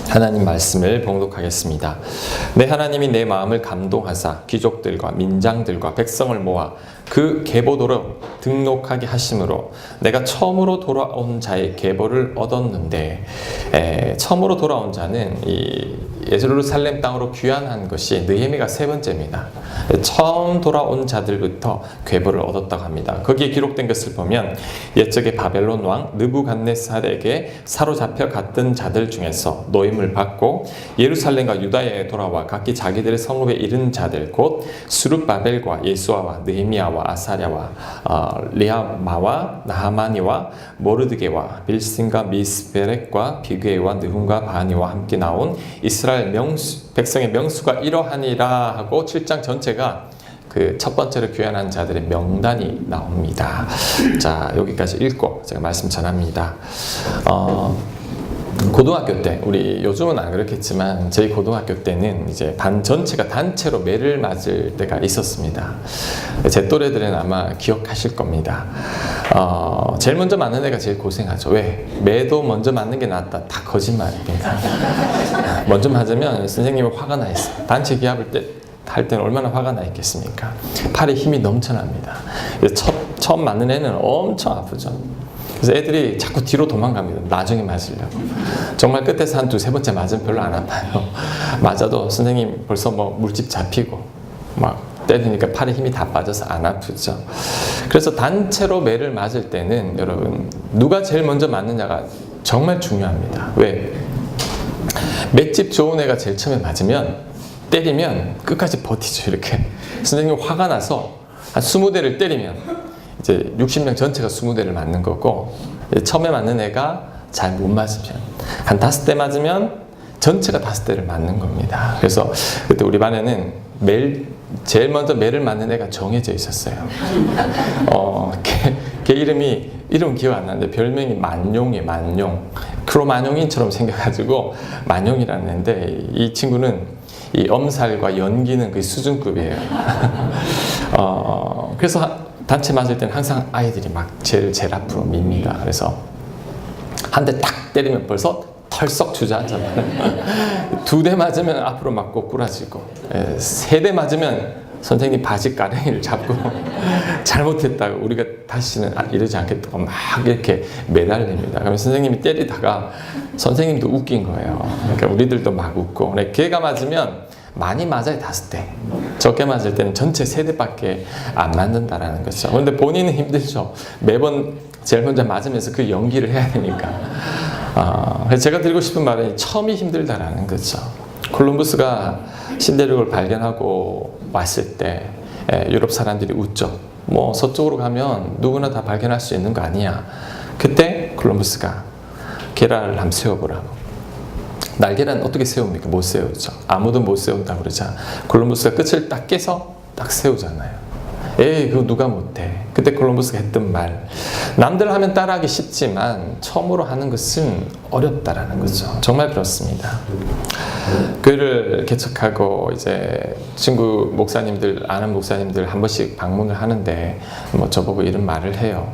하나님 말씀을 봉독하겠습니다. 내 하나님이 내 마음을 감동하사 귀족들과 민장들과 백성을 모아 그 계보도로 등록하게 하심으로 내가 처음으로 돌아온 자의 계보를 얻었는데, 처음으로 돌아온 자는 이 예루살렘 땅으로 귀환한 것이 느헤미가 세 번째입니다. 처음 돌아온 자들부터 계보를 얻었다고 합니다. 거기에 기록된 것을 보면 옛적에 바벨론 왕 느부갓네살에게 사로잡혀 갔던 자들 중에서 노임을 받고 예루살렘과 유다에 돌아와 각기 자기들의 성읍에 이른 자들 곧 스룹바벨과 예수아와 느헤미야와 아사랴와 리아마와 나하마니와 모르드게와 빌신과 미스베렉과 비그에와 느훔과 바니와 함께 나온 이스라엘 백성의 명수가 이러하니라 하고 7장 전체가 그 첫 번째로 귀환한 자들의 명단이 나옵니다. 자, 여기까지 읽고 제가 말씀 전합니다. 고등학교 때, 우리 요즘은 안 그렇겠지만 저희 고등학교 때는 이제 반 전체가 단체로 매를 맞을 때가 있었습니다. 제 또래들은 아마 기억하실 겁니다. 제일 먼저 맞는 애가 제일 고생하죠. 왜? 매도 먼저 맞는 게 낫다. 다 거짓말입니다. 먼저 맞으면 선생님이 화가 나 있어요. 단체 기합을 할 때는 얼마나 화가 나 있겠습니까? 팔에 힘이 넘쳐납니다. 처음 맞는 애는 엄청 아프죠. 그래서 애들이 자꾸 뒤로 도망갑니다. 나중에 맞으려고. 정말 끝에서 한 두세 번째 맞으면 별로 안 아파요. 맞아도 선생님 벌써 뭐 물집 잡히고 막 때리니까 팔에 힘이 다 빠져서 안 아프죠. 그래서 단체로 매를 맞을 때는 여러분, 누가 제일 먼저 맞느냐가 정말 중요합니다. 왜? 맷집 좋은 애가 제일 처음에 맞으면, 때리면 끝까지 버티죠. 이렇게 선생님 화가 나서 한 20대를 때리면 이제 60명 전체가 20대를 맞는 거고, 처음에 맞는 애가 잘 못 맞으면 한 5대 맞으면 전체가 5대를 맞는 겁니다. 그래서 그때 우리 반에는 제일 먼저 매를 맞는 애가 정해져 있었어요. 걔 이름 기억 안 나는데 별명이 만용이에요. 만용. 크로마뇽인처럼 생겨가지고 만용이라는 애인데, 이 친구는 이 엄살과 연기는 그 수준급이에요. 그래서 단체 맞을 때는 항상 아이들이 막 제일 앞으로 밉니다. 그래서 한 대 딱 때리면 벌써 털썩 주저앉아요. 2대 맞으면 앞으로 막 꼬꾸라지고, 3대 맞으면 선생님 바지 가랭이를 잡고 잘못했다고 우리가 다시는 이러지 않겠다고 막 이렇게 매달립니다. 그러면 선생님이 때리다가 선생님도 웃긴 거예요. 그러니까 우리들도 막 웃고. 걔가 맞으면 많이 맞아요. 5대. 적게 맞을 때는 전체 3대밖에 안 맞는다라는 거죠. 그런데 본인은 힘들죠. 매번 제일 먼저 맞으면서 그 연기를 해야 되니까. 제가 드리고 싶은 말은 처음이 힘들다라는 거죠. 콜럼버스가 신대륙을 발견하고 왔을 때 유럽 사람들이 웃죠. 뭐 서쪽으로 가면 누구나 다 발견할 수 있는 거 아니야. 그때 콜럼버스가 계란을 한번 세워보라고. 날계란 어떻게 세웁니까? 못 세우죠. 아무도 못 세운다고 그러자 콜럼버스가 끝을 딱 깨서 딱 세우잖아요. 에이, 그거 누가 못해. 그때 콜럼버스가 했던 말, 남들 하면 따라하기 쉽지만 처음으로 하는 것은 어렵다라는 거죠. 정말 그렇습니다. 교회를 개척하고 이제 친구 목사님들, 아는 목사님들 한 번씩 방문을 하는데 뭐 저보고 이런 말을 해요.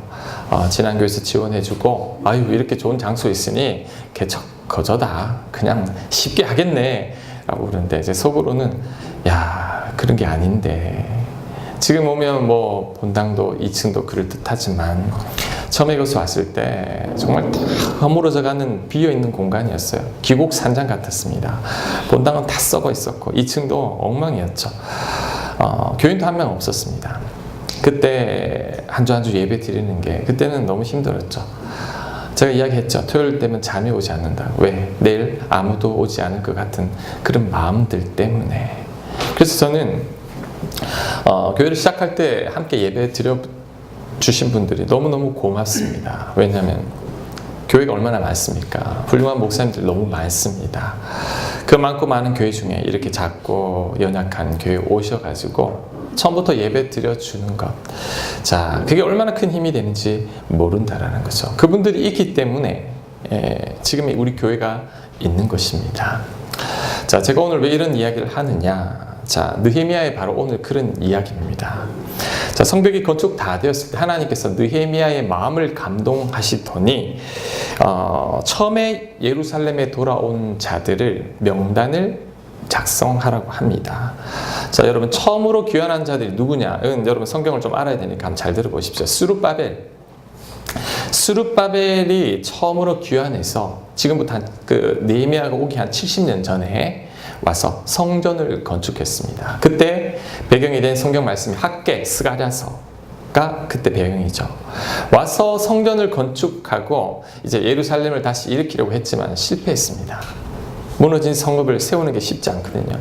지난 교회에서 지원해주고, 아유, 이렇게 좋은 장소 있으니 개척 거저다. 그냥 쉽게 하겠네. 라고 그러는데 이제 속으로는, 야, 그런 게 아닌데. 지금 오면 뭐 본당도 2층도 그럴듯하지만 처음에 이곳에 왔을 때 정말 다 허물어져가는 비어있는 공간이었어요. 기곡산장 같았습니다. 본당은 다 썩어 있었고 2층도 엉망이었죠. 교인도 한 명 없었습니다. 그때 한 주 한 주 예배 드리는 게 그때는 너무 힘들었죠. 제가 이야기했죠. 토요일 때면 잠이 오지 않는다. 왜? 내일 아무도 오지 않을 것 같은 그런 마음들 때문에. 그래서 저는 교회를 시작할 때 함께 예배 드려주신 분들이 너무너무 고맙습니다. 왜냐하면 교회가 얼마나 많습니까? 훌륭한 목사님들 너무 많습니다. 그 많고 많은 교회 중에 이렇게 작고 연약한 교회 오셔가지고 처음부터 예배 드려주는 것, 자, 그게 얼마나 큰 힘이 되는지 모른다라는 거죠. 그분들이 있기 때문에 지금 우리 교회가 있는 것입니다. 자, 제가 오늘 왜 이런 이야기를 하느냐, 자, 느헤미야의 바로 오늘 그런 이야기입니다. 자, 성벽이 건축 다 되었을 때 하나님께서 느헤미야의 마음을 감동하시더니 처음에 예루살렘에 돌아온 자들을 명단을 작성하라고 합니다. 자, 여러분 처음으로 귀환한 자들이 누구냐? 여러분 성경을 좀 알아야 되니까 한번 잘 들어보십시오. 스룹바벨이 처음으로 귀환해서 지금부터 느헤미야가 오기 한 70년 전에 와서 성전을 건축했습니다. 그때 배경이 된 성경 말씀이 학개, 스가랴서가 그때 배경이죠. 와서 성전을 건축하고 이제 예루살렘을 다시 일으키려고 했지만 실패했습니다. 무너진 성읍을 세우는 게 쉽지 않거든요.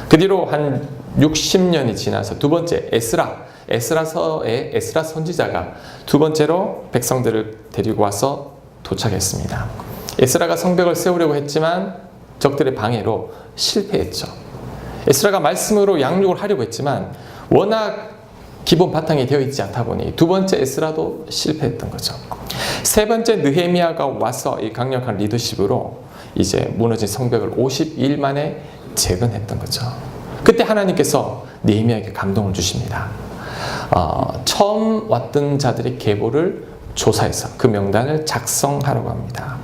그 뒤로 한 60년이 지나서 두 번째 에스라서의 에스라 선지자가 두 번째로 백성들을 데리고 와서 도착했습니다. 에스라가 성벽을 세우려고 했지만 적들의 방해로 실패했죠. 에스라가 말씀으로 양육을 하려고 했지만 워낙 기본 바탕이 되어 있지 않다 보니 두 번째 에스라도 실패했던 거죠. 세 번째 느헤미야가 와서 이 강력한 리더십으로 이제 무너진 성벽을 52일 만에 재건했던 거죠. 그때 하나님께서 느헤미야에게 감동을 주십니다. 처음 왔던 자들의 계보를 조사해서 그 명단을 작성하라고 합니다.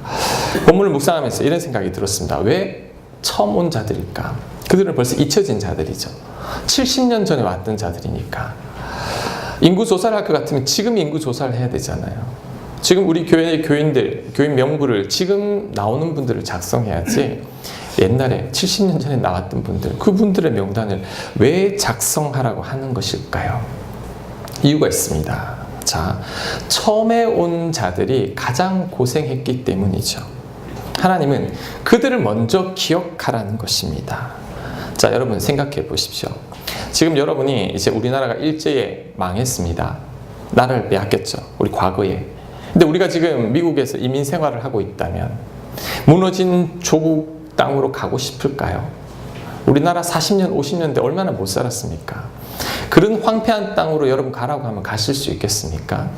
본문을 묵상하면서 이런 생각이 들었습니다. 왜 처음 온 자들일까? 그들은 벌써 잊혀진 자들이죠. 70년 전에 왔던 자들이니까. 인구 조사를 할 것 같으면 지금 인구 조사를 해야 되잖아요. 지금 우리 교회의 교인들, 교인 명부를 지금 나오는 분들을 작성해야지 옛날에 70년 전에 나왔던 분들, 그분들의 명단을 왜 작성하라고 하는 것일까요? 이유가 있습니다. 자, 처음에 온 자들이 가장 고생했기 때문이죠. 하나님은 그들을 먼저 기억하라는 것입니다. 자, 여러분 생각해 보십시오. 지금 여러분이 이제 우리나라가 일제에 망했습니다. 나라를 빼앗겼죠. 우리 과거에. 근데 우리가 지금 미국에서 이민 생활을 하고 있다면 무너진 조국 땅으로 가고 싶을까요? 우리나라 40년, 50년대 얼마나 못 살았습니까? 그런 황폐한 땅으로 여러분 가라고 하면 가실 수 있겠습니까?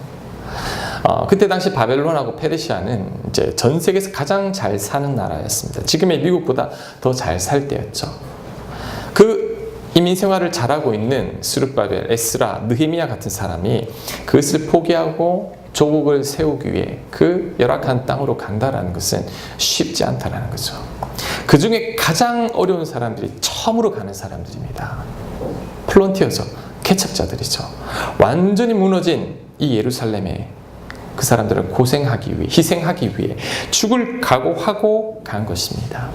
그때 당시 바벨론하고 페르시아는 이제 전 세계에서 가장 잘 사는 나라였습니다. 지금의 미국보다 더 잘 살 때였죠. 그 이민 생활을 잘하고 있는 스룹바벨, 에스라, 느헤미야 같은 사람이 그것을 포기하고 조국을 세우기 위해 그 열악한 땅으로 간다라는 것은 쉽지 않다라는 거죠. 그 중에 가장 어려운 사람들이 처음으로 가는 사람들입니다. 플런티어죠. 개척자들이죠. 완전히 무너진 이 예루살렘에 그 사람들은 고생하기 위해, 희생하기 위해 죽을 각오하고 간 것입니다.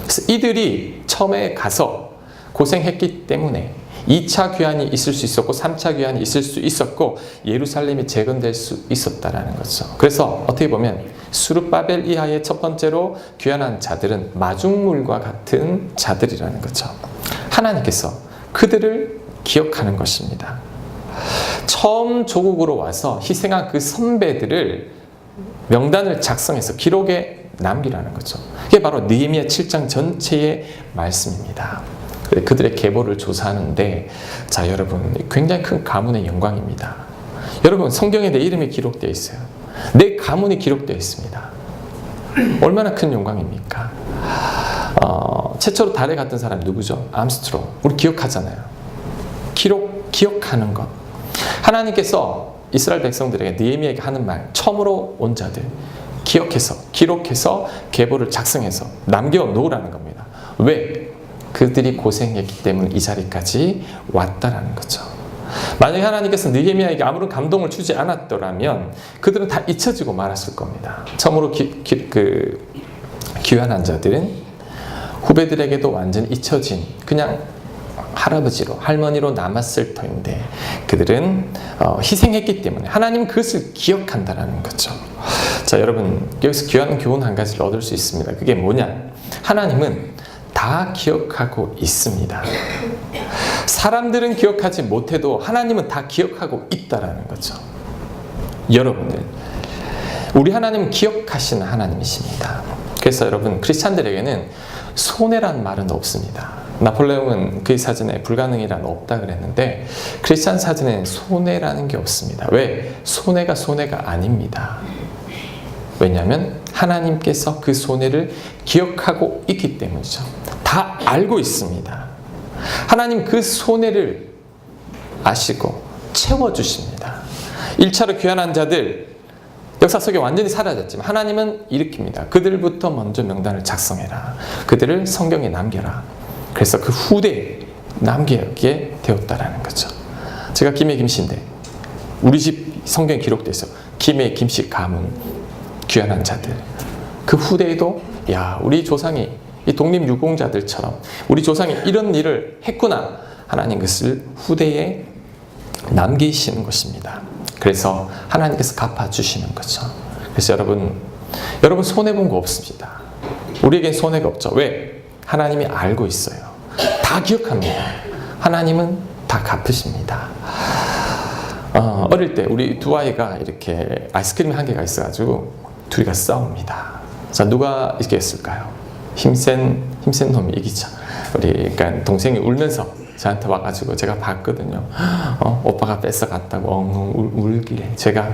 그래서 이들이 처음에 가서 고생했기 때문에 2차 귀환이 있을 수 있었고 3차 귀환이 있을 수 있었고 예루살렘이 재건될 수 있었다라는 거죠. 그래서 어떻게 보면 스룹바벨 이하의 첫 번째로 귀환한 자들은 마중물과 같은 자들이라는 거죠. 하나님께서 그들을 기억하는 것입니다. 처음 조국으로 와서 희생한 그 선배들을 명단을 작성해서 기록에 남기라는 거죠. 이게 바로 느헤미야 7장 전체의 말씀입니다. 그들의 계보를 조사하는데, 자, 여러분, 굉장히 큰 가문의 영광입니다. 여러분, 성경에 내 이름이 기록되어 있어요. 내 가문이 기록되어 있습니다. 얼마나 큰 영광입니까? 최초로 달에 갔던 사람이 누구죠? 암스트롱. 우리 기억하잖아요. 기억하는 것. 하나님께서 이스라엘 백성들에게 느헤미야에게 하는 말, 처음으로 온 자들 기록해서 계보를 작성해서 남겨놓으라는 겁니다. 왜? 그들이 고생했기 때문에 이 자리까지 왔다라는 거죠. 만약에 하나님께서 느헤미야에게 아무런 감동을 주지 않았더라면 그들은 다 잊혀지고 말았을 겁니다. 처음으로 귀환한 자들은 후배들에게도 완전히 잊혀진 그냥 할아버지로, 할머니로 남았을 터인데 그들은 희생했기 때문에 하나님은 그것을 기억한다라는 거죠. 자, 여러분, 여기서 귀한 교훈 한 가지를 얻을 수 있습니다. 그게 뭐냐? 하나님은 다 기억하고 있습니다. 사람들은 기억하지 못해도 하나님은 다 기억하고 있다라는 거죠. 여러분들, 우리 하나님은 기억하시는 하나님이십니다. 그래서 여러분, 크리스찬들에게는 손해란 말은 없습니다. 나폴레옹은 그의 사전에 불가능이란 없다 그랬는데 크리스찬 사전에는 손해라는 게 없습니다. 왜? 손해가 아닙니다. 왜냐하면 하나님께서 그 손해를 기억하고 있기 때문이죠. 다 알고 있습니다. 하나님 그 손해를 아시고 채워주십니다. 1차로 귀환한 자들 역사 속에 완전히 사라졌지만 하나님은 일으킵니다. 그들부터 먼저 명단을 작성해라. 그들을 성경에 남겨라. 그래서 그 후대에 남기게 되었다라는 거죠. 제가 김해 김씨인데 우리 집 성경에 기록되어 있어요. 김해 김씨 가문 귀환한 자들. 그 후대에도 야 우리 조상이 이 독립유공자들처럼 우리 조상이 이런 일을 했구나. 하나님 그것을 후대에 남기시는 것입니다. 그래서 하나님께서 갚아주시는 거죠. 그래서 여러분 손해본 거 없습니다. 우리에겐 손해가 없죠. 왜? 하나님이 알고 있어요. 다 기억합니다. 하나님은 다 갚으십니다. 어릴 때 우리 두 아이가 이렇게 아이스크림 한 개가 있어가지고 둘이가 싸웁니다. 자, 누가 이겼을까요? 힘센 놈이 이기죠. 그러니까 동생이 울면서 저한테 와가지고 제가 봤거든요. 오빠가 뺏어갔다고 엉엉 울길래 제가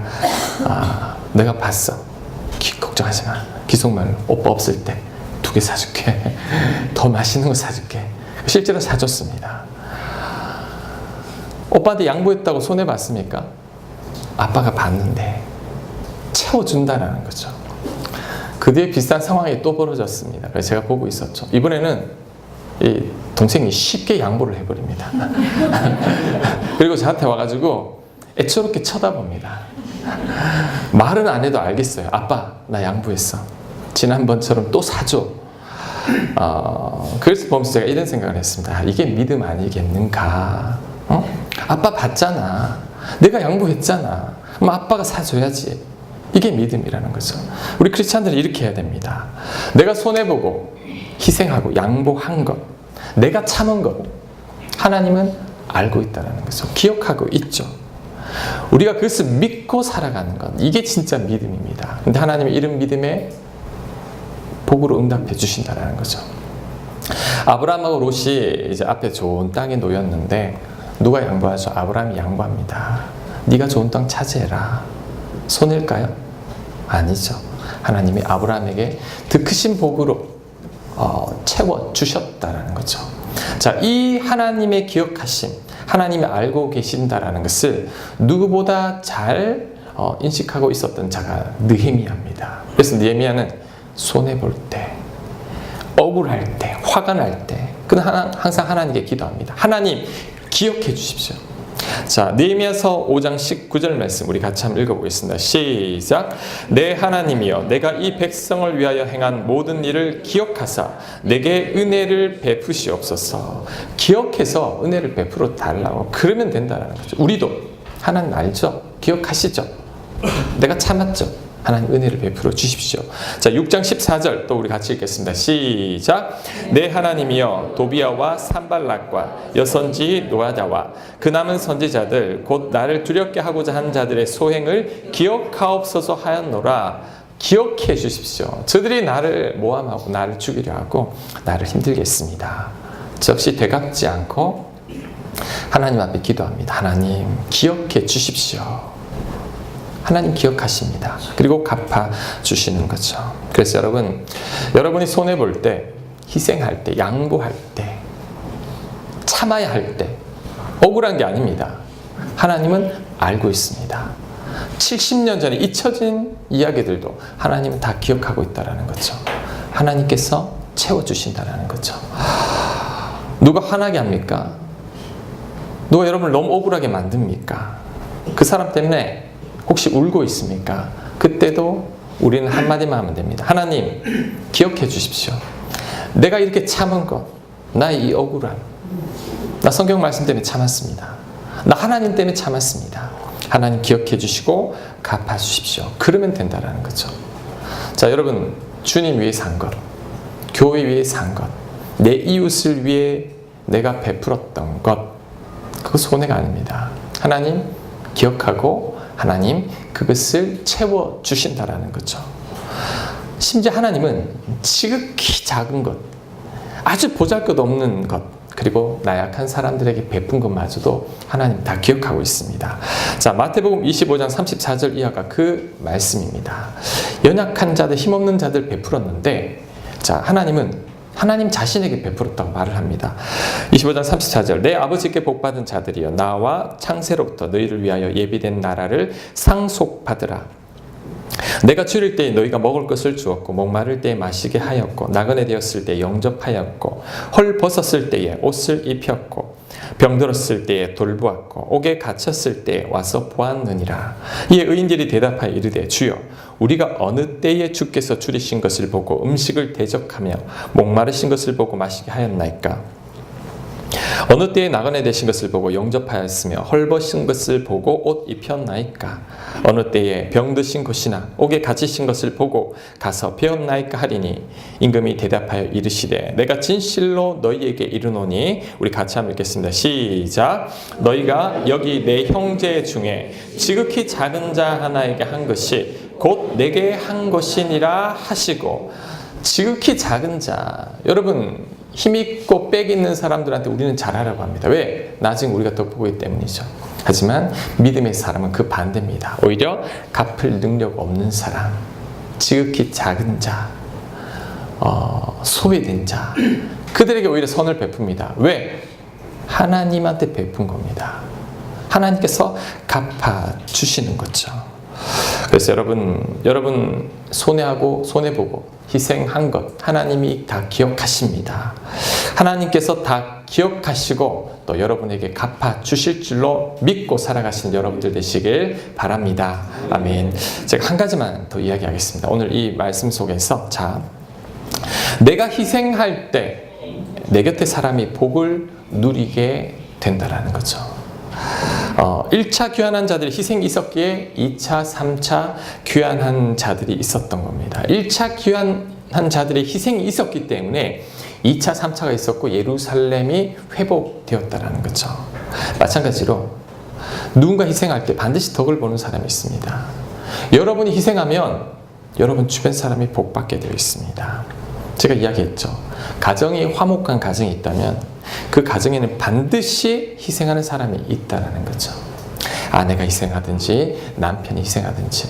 내가 봤어. 걱정하지 마. 기속말로 오빠 없을 때 2개 사줄게. 더 맛있는 거 사줄게. 실제로 사줬습니다. 오빠한테 양보했다고 손해봤습니까? 아빠가 봤는데 채워준다라는 거죠. 그 뒤에 비슷한 상황이 또 벌어졌습니다. 그래서 제가 보고 있었죠. 이번에는 이 동생이 쉽게 양보를 해버립니다. 그리고 저한테 와가지고 애처롭게 쳐다봅니다. 말은 안 해도 알겠어요. 아빠 나 양보했어. 지난번처럼 또 사줘. 그래서 보면서 제가 이런 생각을 했습니다. 이게 믿음 아니겠는가? 아빠 봤잖아. 내가 양보했잖아. 그럼 아빠가 사줘야지. 이게 믿음이라는 거죠. 우리 크리스찬들은 이렇게 해야 됩니다. 내가 손해보고 희생하고 양보한 것, 내가 참은 것, 하나님은 알고 있다는 거죠. 기억하고 있죠. 우리가 그것을 믿고 살아가는 것, 이게 진짜 믿음입니다. 근데 하나님이 이런 믿음에 복으로 응답해 주신다는 거죠. 아브라함하고 롯이 이제 앞에 좋은 땅에 놓였는데 누가 양보하죠? 아브라함이 양보합니다. 네가 좋은 땅 차지해라. 손해일까요? 아니죠. 하나님이 아브라함에게 더 크신 복으로 채워주셨다는 거죠. 자, 이 하나님의 기억하심, 하나님이 알고 계신다라는 것을 누구보다 잘 인식하고 있었던 자가 느헤미야입니다. 그래서 느헤미야는 손해볼 때, 억울할 때, 화가 날 때, 그는 항상 하나님께 기도합니다. 하나님, 기억해 주십시오. 자, 느헤미야서 5장 19절 말씀 우리 같이 한번 읽어보겠습니다. 시작. 내 하나님이여 내가 이 백성을 위하여 행한 모든 일을 기억하사 내게 은혜를 베푸시옵소서. 기억해서 은혜를 베풀어 달라고 그러면 된다는 거죠. 우리도 하나님 알죠? 기억하시죠? 내가 참았죠? 하나님 은혜를 베풀어 주십시오. 자, 6장 14절 또 우리 같이 읽겠습니다. 시작. 내 하나님이여 도비아와 산발락과 여선지 노아자와 그 남은 선지자들 곧 나를 두렵게 하고자 한 자들의 소행을 기억하옵소서 하였노라. 기억해 주십시오. 저들이 나를 모함하고 나를 죽이려 하고 나를 힘들게 했습니다. 저 역시 되갚지 않고 하나님 앞에 기도합니다. 하나님 기억해 주십시오. 하나님 기억하십니다. 그리고 갚아주시는 거죠. 그래서 여러분이 손해볼 때, 희생할 때, 양보할 때, 참아야 할 때, 억울한 게 아닙니다. 하나님은 알고 있습니다. 70년 전에 잊혀진 이야기들도 하나님은 다 기억하고 있다는 거죠. 하나님께서 채워주신다는 거죠. 누가 화나게 합니까? 누가 여러분을 너무 억울하게 만듭니까? 그 사람 때문에 혹시 울고 있습니까? 그때도 우리는 한마디만 하면 됩니다. 하나님, 기억해 주십시오. 내가 이렇게 참은 것, 나의 이 억울함, 나 성경 말씀 때문에 참았습니다. 나 하나님 때문에 참았습니다. 하나님 기억해 주시고 갚아 주십시오. 그러면 된다는 거죠. 자, 여러분, 주님 위해 산 것, 교회 위해 산 것, 내 이웃을 위해 내가 베풀었던 것, 그거 손해가 아닙니다. 하나님 기억하고 하나님 그것을 채워주신다라는 거죠. 심지어 하나님은 지극히 작은 것, 아주 보잘것없는 것, 그리고 나약한 사람들에게 베푼 것마저도 하나님 다 기억하고 있습니다. 자, 마태복음 25장 34절 이하가 그 말씀입니다. 연약한 자들, 힘없는 자들 베풀었는데, 자, 하나님은 하나님 자신에게 베풀었다고 말을 합니다. 25장 34절 내 아버지께 복받은 자들이여 나와 창세로부터 너희를 위하여 예비된 나라를 상속받으라. 내가 줄일 때에 너희가 먹을 것을 주었고 목마를 때에 마시게 하였고 나그네 되었을 때에 영접하였고 헐 벗었을 때에 옷을 입혔고 병들었을 때에 돌보았고 옥에 갇혔을 때에 와서 보았느니라. 이에 의인들이 대답하여 이르되 주여 우리가 어느 때에 주께서 줄이신 것을 보고 음식을 대적하며 목마르신 것을 보고 마시게 하였나이까. 어느 때에 나그네 되신 것을 보고 영접하였으며 헐벗은 것을 보고 옷 입혔나이까. 어느 때에 병드신 것이나 옥에 갇히신 것을 보고 가서 배웠나이까 하리니 임금이 대답하여 이르시되 내가 진실로 너희에게 이르노니 우리 같이 한번 읽겠습니다. 시작. 너희가 여기 내 형제 중에 지극히 작은 자 하나에게 한 것이 곧 내게 한 것이니라 하시고. 지극히 작은 자, 여러분 힘있고 빽 있는 사람들한테 우리는 잘하라고 합니다. 왜? 나중에 우리가 덕보기 때문이죠. 하지만 믿음의 사람은 그 반대입니다. 오히려 갚을 능력 없는 사람, 지극히 작은 자, 소외된 자, 그들에게 오히려 선을 베풉니다. 왜? 하나님한테 베푼 겁니다. 하나님께서 갚아주시는 거죠. 그래서 여러분 손해하고 손해보고 희생한 것 하나님이 다 기억하십니다. 하나님께서 다 기억하시고 또 여러분에게 갚아주실 줄로 믿고 살아가시는 여러분들 되시길 바랍니다. 아멘. 제가 한 가지만 더 이야기하겠습니다. 오늘 이 말씀 속에서 내가 희생할 때 내 곁에 사람이 복을 누리게 된다라는 거죠. 1차 귀환한 자들이 희생이 있었기에 2차, 3차 귀환한 자들이 있었던 겁니다. 1차 귀환한 자들의 희생이 있었기 때문에 2차, 3차가 있었고 예루살렘이 회복되었다는 거죠. 마찬가지로 누군가 희생할 때 반드시 덕을 보는 사람이 있습니다. 여러분이 희생하면 여러분 주변 사람이 복받게 되어 있습니다. 제가 이야기했죠. 가정이 화목한 가정이 있다면 그 가정에는 반드시 희생하는 사람이 있다는 거죠. 아내가 희생하든지 남편이 희생하든지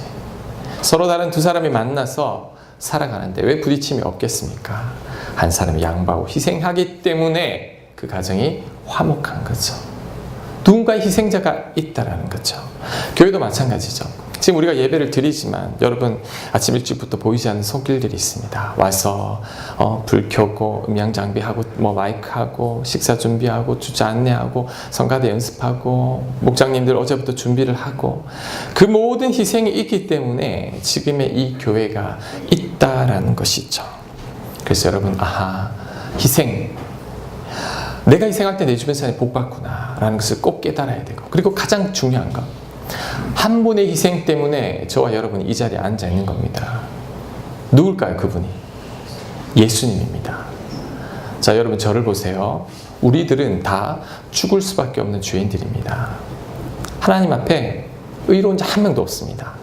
서로 다른 두 사람이 만나서 살아가는데 왜 부딪힘이 없겠습니까? 한 사람이 양보하고 희생하기 때문에 그 가정이 화목한 거죠. 누군가의 희생자가 있다는 거죠. 교회도 마찬가지죠. 지금 우리가 예배를 드리지만 여러분 아침 일찍부터 보이지 않는 손길들이 있습니다. 와서 불 켜고 음향 장비하고 마이크하고 식사 준비하고 주차 안내하고 성가대 연습하고 목장님들 어제부터 준비를 하고 그 모든 희생이 있기 때문에 지금의 이 교회가 있다라는 것이죠. 그래서 여러분 희생 내가 희생할 때 내 주변 사람이 복받구나 라는 것을 꼭 깨달아야 되고 그리고 가장 중요한 것 한 분의 희생 때문에 저와 여러분이 이 자리에 앉아 있는 겁니다. 누굴까요? 그분이 예수님입니다. 자, 여러분 저를 보세요. 우리들은 다 죽을 수밖에 없는 죄인들입니다. 하나님 앞에 의로운 자 한 명도 없습니다.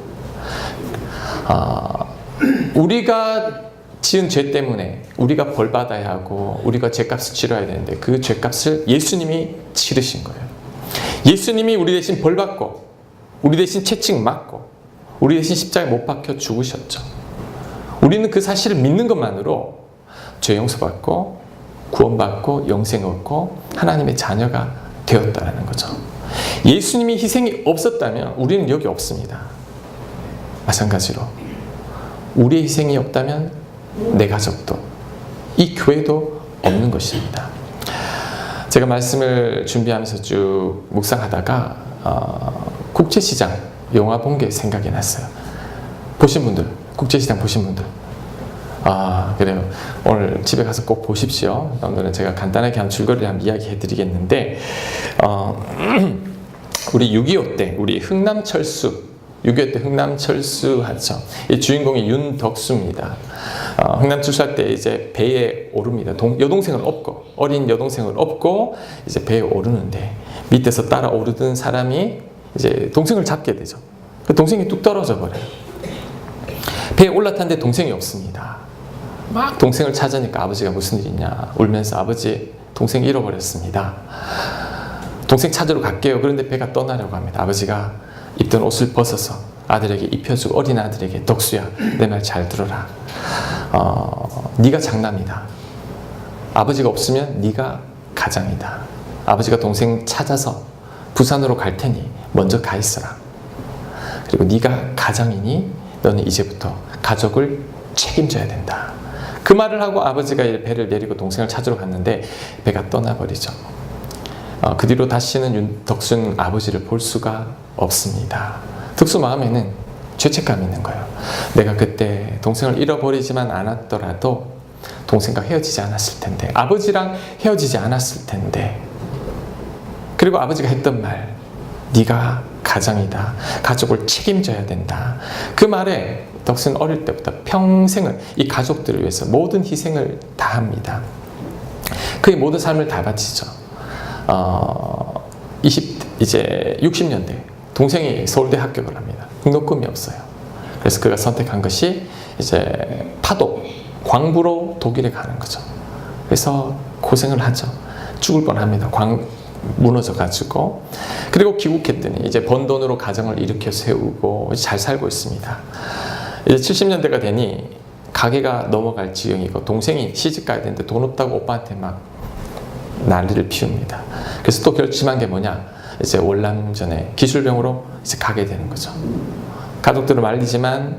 우리가 지은 죄 때문에 우리가 벌받아야 하고 우리가 죄값을 치러야 되는데 그 죄값을 예수님이 치르신 거예요. 예수님이 우리 대신 벌받고 우리 대신 채찍 맞고 우리 대신 십자가에 못 박혀 죽으셨죠. 우리는 그 사실을 믿는 것만으로 죄 용서받고 구원받고 영생 얻고 하나님의 자녀가 되었다는 거죠. 예수님이 희생이 없었다면 우리는 여기 없습니다. 마찬가지로 우리의 희생이 없다면 내 가족도 이 교회도 없는 것입니다. 제가 말씀을 준비하면서 쭉 묵상하다가 국제시장 영화 본 게 생각이 났어요. 보신 분들, 국제시장 보신 분들. 그래요. 오늘 집에 가서 꼭 보십시오. 오늘은 제가 간단하게 한 줄거리를 한번 이야기해 드리겠는데 우리 6.25 때 우리 흥남철수 6.25 때 흥남철수 하죠. 이 주인공이 윤덕수입니다. 흥남철수할 때 이제 배에 오릅니다. 여동생을 업고 어린 여동생을 업고 이제 배에 오르는데 밑에서 따라 오르던 사람이 이제 동생을 잡게 되죠. 그 동생이 뚝 떨어져 버려요. 배에 올라탔는데 동생이 없습니다. 막 동생을 찾으니까 아버지가 무슨 일 있냐 울면서 아버지 동생 잃어버렸습니다. 동생 찾으러 갈게요. 그런데 배가 떠나려고 합니다. 아버지가 입던 옷을 벗어서 아들에게 입혀주고 어린 아들에게 덕수야 내 말 잘 들어라. 네가 장남이다. 아버지가 없으면 네가 가장이다. 아버지가 동생 찾아서 부산으로 갈 테니 먼저 가 있어라. 그리고 네가 가장이니 너는 이제부터 가족을 책임져야 된다. 그 말을 하고 아버지가 배를 내리고 동생을 찾으러 갔는데 배가 떠나버리죠. 그 뒤로 다시는 덕수는 아버지를 볼 수가 없습니다. 덕수 마음에는 죄책감이 있는 거예요. 내가 그때 동생을 잃어버리지만 않았더라도 동생과 헤어지지 않았을 텐데, 아버지랑 헤어지지 않았을 텐데. 그리고 아버지가 했던 말, 네가 가장이다. 가족을 책임져야 된다. 그 말에 덕수는 어릴 때부터 평생을 이 가족들을 위해서 모든 희생을 다합니다. 그의 모든 삶을 다 바치죠. 이제 60년대 동생이 서울대 합격을 합니다. 등록금이 없어요. 그래서 그가 선택한 것이 이제 파독, 광부로 독일에 가는 거죠. 그래서 고생을 하죠. 죽을 뻔합니다. 무너져가지고. 그리고 귀국했더니 이제 번 돈으로 가정을 일으켜 세우고 잘 살고 있습니다. 이제 70년대가 되니 가게가 넘어갈 지경이고 동생이 시집 가야 되는데 돈 없다고 오빠한테 막 난리를 피웁니다. 그래서 또 결심한 게 뭐냐? 이제 월남전에 기술병으로 이제 가게 되는 거죠. 가족들을 말리지만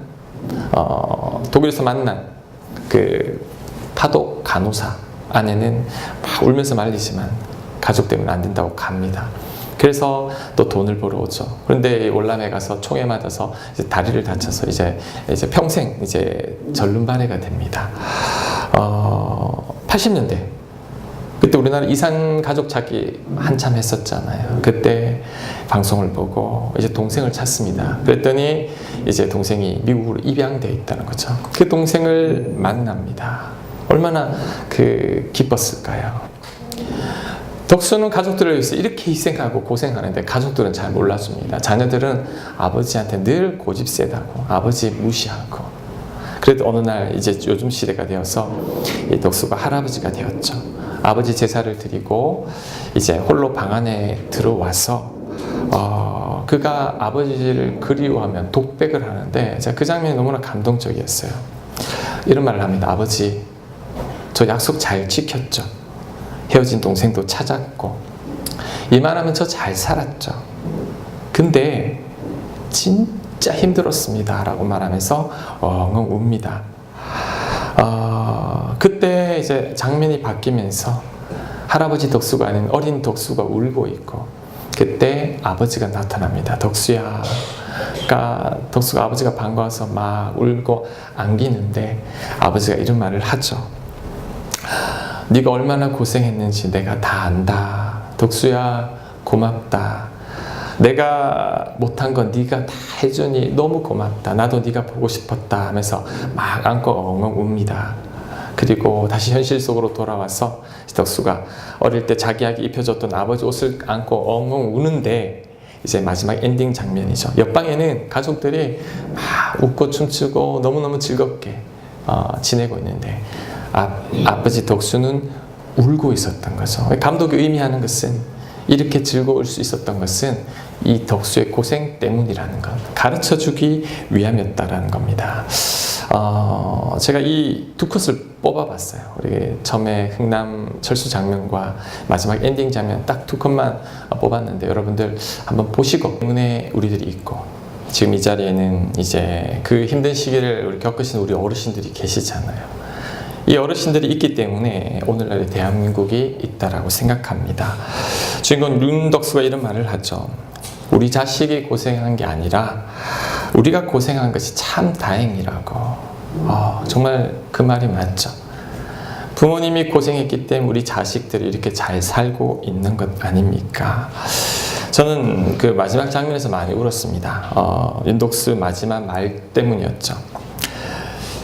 독일에서 만난 그 파독 간호사 아내는 막 울면서 말리지만 가족 때문에 안 된다고 갑니다. 그래서 또 돈을 벌어 오죠. 그런데 월남에 가서 총에 맞아서 이제 다리를 다쳐서 이제 평생 이제 전륜발해가 됩니다. 80년대 그때 우리나라 이산 가족 찾기 한참 했었잖아요. 그때 방송을 보고 이제 동생을 찾습니다. 그랬더니 이제 동생이 미국으로 입양되어 있다는 거죠. 그 동생을 만납니다. 얼마나 기뻤을까요? 덕수는 가족들을 위해서 이렇게 희생하고 고생하는데 가족들은 잘 몰라줍니다. 자녀들은 아버지한테 늘 고집 세다고, 아버지 무시하고. 그래도 어느 날 이제 요즘 시대가 되어서 이 덕수가 할아버지가 되었죠. 아버지 제사를 드리고 이제 홀로 방 안에 들어와서 그가 아버지를 그리워하면 독백을 하는데 제가 그 장면이 너무나 감동적이었어요. 이런 말을 합니다. 아버지, 저 약속 잘 지켰죠. 헤어진 동생도 찾았고 이만하면 저 잘 살았죠. 근데 진짜 힘들었습니다 라고 말하면서 엉엉 웁니다. 그때 이제 장면이 바뀌면서 할아버지 덕수가 아닌 어린 덕수가 울고 있고 그때 아버지가 나타납니다. 덕수야. 그러니까 덕수가 아버지가 반가워서 막 울고 안기는데 아버지가 이런 말을 하죠. 네가 얼마나 고생했는지 내가 다 안다. 덕수야 고맙다. 내가 못한 건 네가 다 해주니 너무 고맙다. 나도 네가 보고 싶었다 하면서 막 안고 엉엉 웁니다. 그리고 다시 현실 속으로 돌아와서 덕수가 어릴 때 자기에게 입혀줬던 아버지 옷을 안고 엉엉 우는데 이제 마지막 엔딩 장면이죠. 옆방에는 가족들이 막 웃고 춤추고 너무너무 즐겁게 지내고 있는데 아버지 덕수는 울고 있었던 거죠. 감독이 의미하는 것은 이렇게 즐거울 수 있었던 것은 이 덕수의 고생 때문이라는 것, 가르쳐주기 위함이었다라는 겁니다. 제가 이 두 컷을 뽑아봤어요. 우리 처음에 흥남 철수 장면과 마지막 엔딩 장면 딱 두 컷만 뽑았는데 여러분들 한번 보시고 때문에 우리들이 있고 지금 이 자리에는 이제 그 힘든 시기를 우리 겪으신 우리 어르신들이 계시잖아요. 이 어르신들이 있기 때문에 오늘날의 대한민국이 있다라고 생각합니다. 주인공 윤덕수가 이런 말을 하죠. 우리 자식이 고생한 게 아니라 우리가 고생한 것이 참 다행이라고. 정말 그 말이 맞죠. 부모님이 고생했기 때문에 우리 자식들이 이렇게 잘 살고 있는 것 아닙니까? 저는 그 마지막 장면에서 많이 울었습니다. 윤덕수 마지막 말 때문이었죠.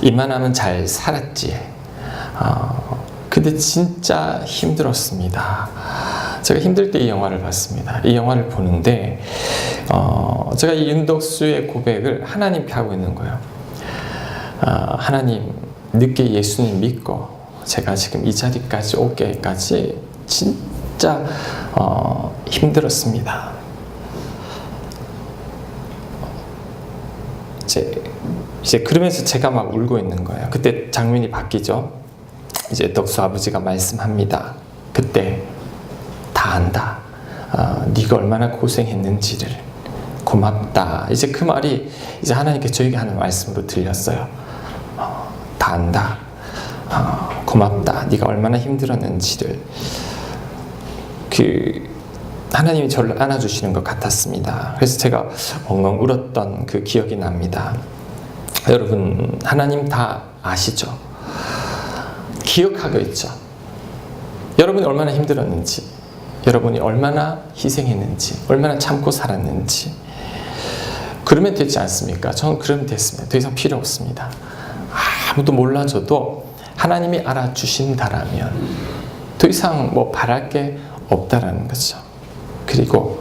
이만하면 잘 살았지. 근데 진짜 힘들었습니다. 제가 힘들 때 이 영화를 봤습니다. 이 영화를 보는데 제가 이 윤덕수의 고백을 하나님께 하고 있는 거예요. 하나님, 늦게 예수님 믿고 제가 지금 이 자리까지 오게까지 진짜 힘들었습니다. 이제 그러면서 제가 막 울고 있는 거예요. 그때 장면이 바뀌죠. 이제 덕수 아버지가 말씀합니다. 그때 다 안다. 네가 얼마나 고생했는지를. 고맙다. 이제 그 말이 이제 하나님께 저에게 하는 말씀으로 들렸어요. 다 안다. 고맙다. 네가 얼마나 힘들었는지를. 하나님이 저를 안아주시는 것 같았습니다. 그래서 제가 엉엉 울었던 그 기억이 납니다. 여러분, 하나님 다 아시죠? 기억하고 있죠? 여러분이 얼마나 힘들었는지, 여러분이 얼마나 희생했는지, 얼마나 참고 살았는지. 그러면 되지 않습니까? 저는 그러면 됐습니다. 더 이상 필요 없습니다. 아무도 몰라줘도 하나님이 알아주신다라면 더 이상 뭐 바랄 게 없다라는 거죠. 그리고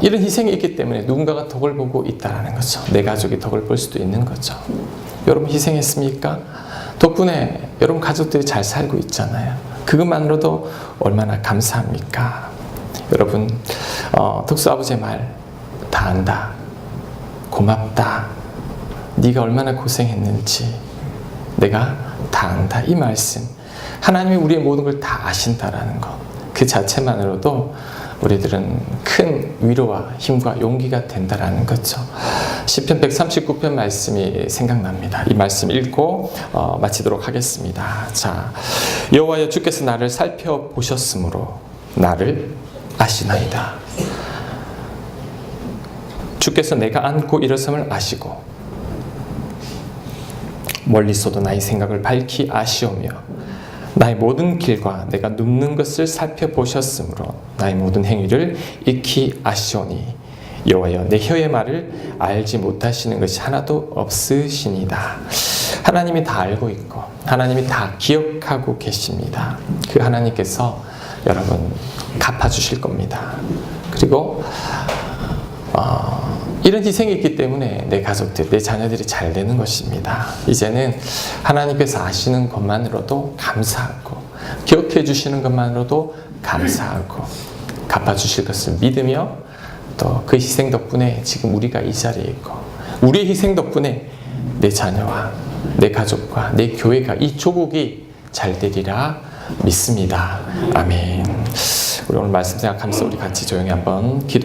이런 희생이 있기 때문에 누군가가 덕을 보고 있다라는 거죠. 내 가족이 덕을 볼 수도 있는 거죠. 여러분 희생했습니까? 덕분에 여러분 가족들이 잘 살고 있잖아요. 그것만으로도 얼마나 감사합니까? 여러분, 덕수 아버지의 말 다 안다. 고맙다. 네가 얼마나 고생했는지 내가 다 안다. 이 말씀, 하나님이 우리의 모든 걸 다 아신다라는 것, 그 자체만으로도 우리들은 큰 위로와 힘과 용기가 된다라는 거죠. 시편 139편 말씀이 생각납니다. 이 말씀 읽고 마치도록 하겠습니다. 자, 여호와여, 주께서 나를 살펴보셨으므로 나를 아시나이다. 주께서 내가 앉고 일어섬을 아시고 멀리서도 나의 생각을 밝히 아시오며 나의 모든 길과 내가 눕는 것을 살펴보셨으므로 나의 모든 행위를 익히 아시오니 여호와여, 내 혀의 말을 알지 못하시는 것이 하나도 없으시니이다. 하나님이 다 알고 있고 하나님이 다 기억하고 계십니다. 그 하나님께서 여러분 갚아주실 겁니다. 그리고 이런 희생이 있기 때문에 내 가족들, 내 자녀들이 잘 되는 것입니다. 이제는 하나님께서 아시는 것만으로도 감사하고 기억해 주시는 것만으로도 감사하고 갚아주실 것을 믿으며 또 그 희생 덕분에 지금 우리가 이 자리에 있고 우리의 희생 덕분에 내 자녀와 내 가족과 내 교회가, 이 조국이 잘 되리라 믿습니다. 아멘. 우리 오늘 말씀 생각하면서 우리 같이 조용히 한번 기도해